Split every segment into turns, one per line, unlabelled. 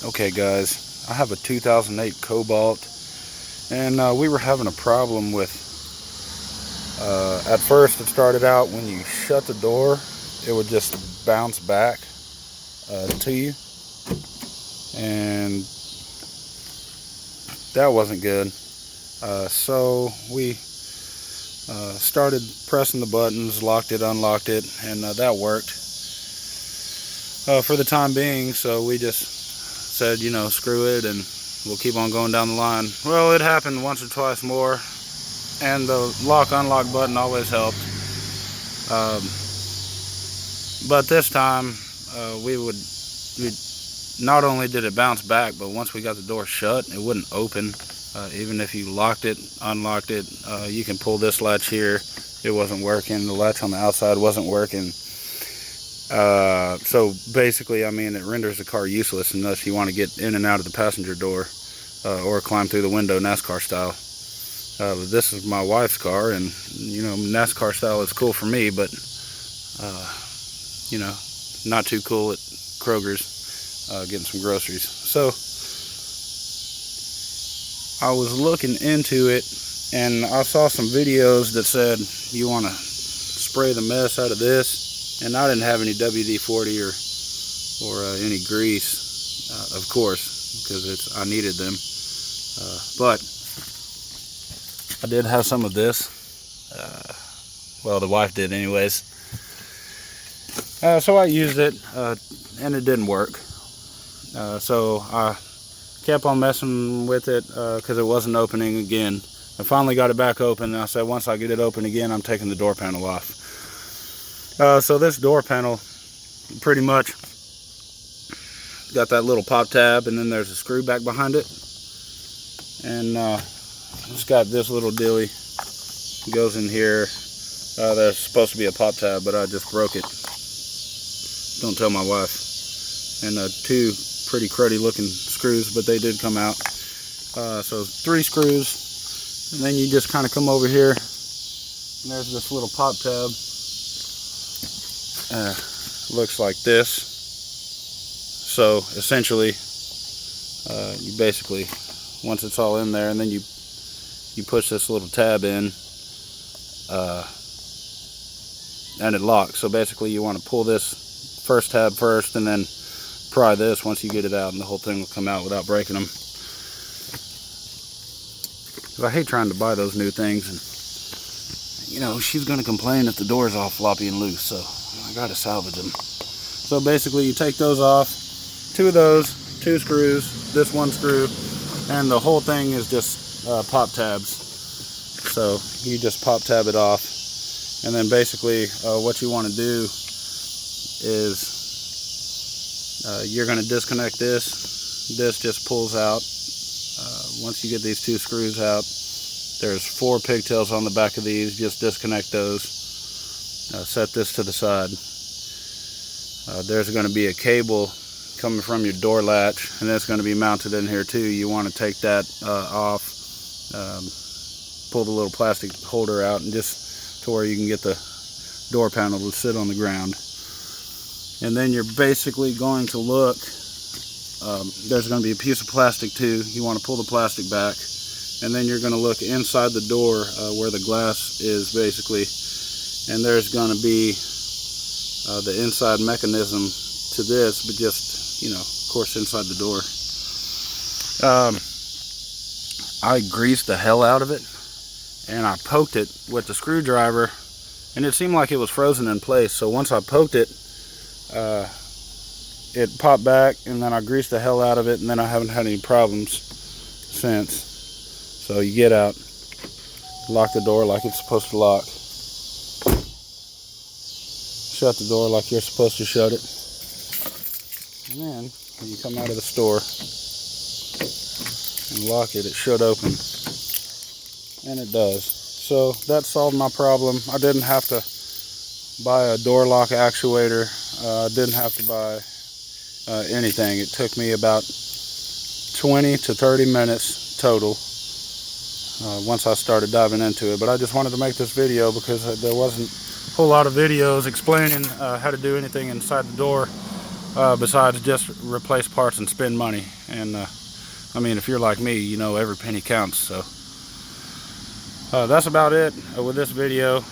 Okay guys, I have a 2008 Cobalt, and we were having a problem with, at first it started out when you shut the door, it would just bounce back to you, and that wasn't good. So we started pressing the buttons, locked it, unlocked it, and that worked for the time being. So we just said, you know, screw it, and we'll keep on going down the line. Well, it happened once or twice more, and the lock-unlock button always helped. But this time, not only did it bounce back, but once we got the door shut, it wouldn't open. Even if you locked it, unlocked it, you can pull this latch here. It wasn't working. The latch on the outside wasn't working. So basically, I mean, it renders the car useless unless you want to get in and out of the passenger door, or climb through the window NASCAR style. This is my wife's car, and you know, NASCAR style is cool for me, but you know, not too cool at Kroger's getting some groceries. So I was looking into it, and I saw some videos that said you want to spray the mess out of this. And I didn't have any WD-40 or any grease, of course, because I needed them. But I did have some of this. Well, the wife did anyways. So I used it, and it didn't work. So I kept on messing with it because it wasn't opening again. I finally got it back open, and I said, once I get it open again, I'm taking the door panel off. So this door panel pretty much got that little pop tab, and then there's a screw back behind it, and it's got this little dilly. It goes in here. There's supposed to be a pop tab, but I just broke it. Don't tell my wife. And two pretty cruddy looking screws, but they did come out. So 3 screws, and then you just kind of come over here, and there's this little pop tab. Looks like this. So essentially, you basically, once it's all in there, and then you push this little tab in, and it locks. So basically, you want to pull this first tab first, and then pry this once you get it out, and the whole thing will come out without breaking them. Because I hate trying to buy those new things, and you know, she's going to complain if the door's all floppy and loose, so I got to salvage them. So basically, you take those off, 2 of those, 2 screws, this 1 screw, and the whole thing is just pop tabs. So you just pop tab it off, and then basically what you want to do is you're going to disconnect this. This just pulls out. Once you get these 2 screws out, there's 4 pigtails on the back of these. Just disconnect those. Set this to the side. There's going to be a cable coming from your door latch, and it's going to be mounted in here too. You want to take that off, pull the little plastic holder out, and just to where you can get the door panel to sit on the ground. And then you're basically going to look, there's going to be a piece of plastic too. You want to pull the plastic back, and then you're going to look inside the door where the glass is basically, and there's going to be the inside mechanism to this, but just, you know, of course, inside the door. I greased the hell out of it, and I poked it with the screwdriver, and it seemed like it was frozen in place. So once I poked it, it popped back, and then I greased the hell out of it, and then I haven't had any problems since. So you get out, lock the door like it's supposed to lock. Shut the door like you're supposed to shut it. And then when you come out of the store and lock it, it should open. And it does. So that solved my problem. I didn't have to buy a door lock actuator. I didn't have to buy anything. It took me about 20 to 30 minutes total once I started diving into it. But I just wanted to make this video because there wasn't a whole lot of videos explaining how to do anything inside the door besides just replace parts and spend money. And I mean, if you're like me, you know every penny counts. So that's about it with this video.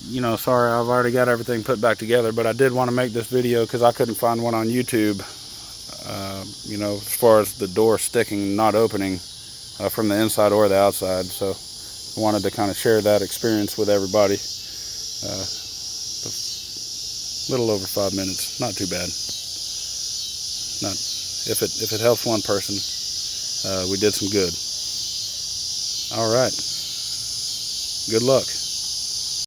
You know, sorry, I've already got everything put back together, but I did want to make this video because I couldn't find one on YouTube. You know, as far as the door sticking, not opening from the inside or the outside. So I wanted to kind of share that experience with everybody. A little over 5 minutes, not too bad. Not if it helps one person, we did some good. All right. Good luck.